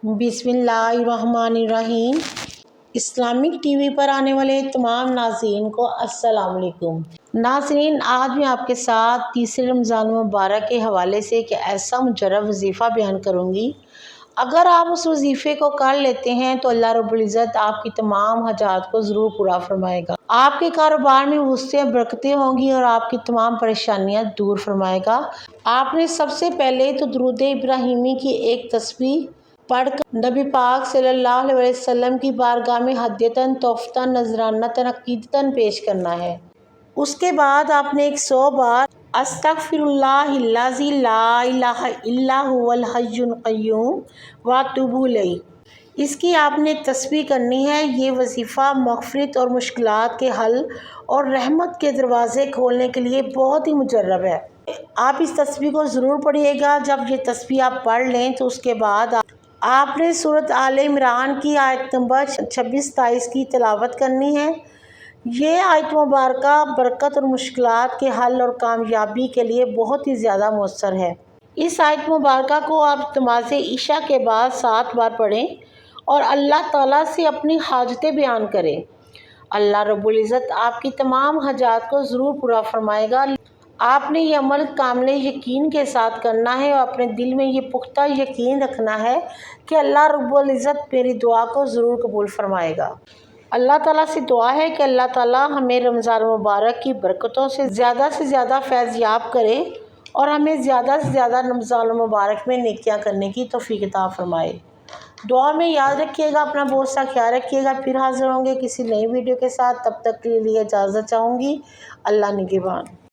बिस्मिल्लाहिर्रहमानिर्रहीम। Islamic TV पर आने वाले तमाम नाज़रीन को अस्सलाम वालेकुम। नाज़रीन, आज मैं आपके साथ तीसरे रमज़ान मुबारक के हवाले से एक ऐसा मुजर्रब वजीफ़ा बयान करूँगी। अगर आप उस वजीफ़े को कर लेते हैं तो अल्लाह रब्बुल इज़्ज़त आपकी तमाम हाजात को ज़रूर पूरा फरमाएगा। आपके कारोबार में वुस्अत बरकतें होंगी और आपकी तमाम परेशानियां दूर फरमाएगा। आपने सबसे पहले तो दुरूद इब्राहिमी की एक तस्बीह पढ़कर नबी पाक सल्लल्लाहु अलैहि वसल्लम की बारगाह में हदियतन, तोहफ़तन, नजरानतन, अक़ीदतन पेश करना है। उसके बाद आपने 100 बार अस्तग़फ़िरुल्लाहिल्लज़ी ला इलाहा इल्ला हुवल हय्युल क़य्यूम व अतूबु इलैह, इसकी आपने तस्बीह करनी है। ये वजीफ़ा मग़फ़िरत और मुश्किलात के हल और रहमत के दरवाज़े खोलने के लिए बहुत ही मुजर्रब है। आप इस तस्बीह को ज़रूर पढ़िएगा। जब ये तस्बीह आप पढ़ लें तो उसके बाद आपने सूरत आले इमरान की आयत नंबर 26-27 की तिलावत करनी है। ये आयत मुबारका बरकत और मुश्किलात के हल और कामयाबी के लिए बहुत ही ज़्यादा मौसर है। इस आयत मुबारका को आप नमाज़ इशा के बाद 7 बार पढ़ें और अल्लाह ताला से अपनी हाजतें बयान करें। अल्लाह रब्बुल इज़्ज़त आपकी तमाम हाजात को ज़रूर पूरा फरमाएगा। आपने ये अमल कामिल यकीन के साथ करना है और अपने दिल में ये पुख्ता यकीन रखना है कि अल्लाह रब्बुल इज़्ज़त मेरी दुआ को ज़रूर कबूल फरमाएगा। अल्लाह ताला से दुआ है कि अल्लाह ताला हमें रमज़ान मुबारक की बरकतों से ज़्यादा फैज़ याब करे और हमें ज़्यादा से ज़्यादा रमज़ान मुबारक में नेकियां करने की तौफ़ीक़ अता फरमाए। दुआ में याद रखिएगा, अपना बहुत सा ख्याल रखिएगा। फिर हाज़िर होंगे किसी नई वीडियो के साथ। तब तक के लिए इजाज़त चाहूँगी। अल्लाह निगहबान।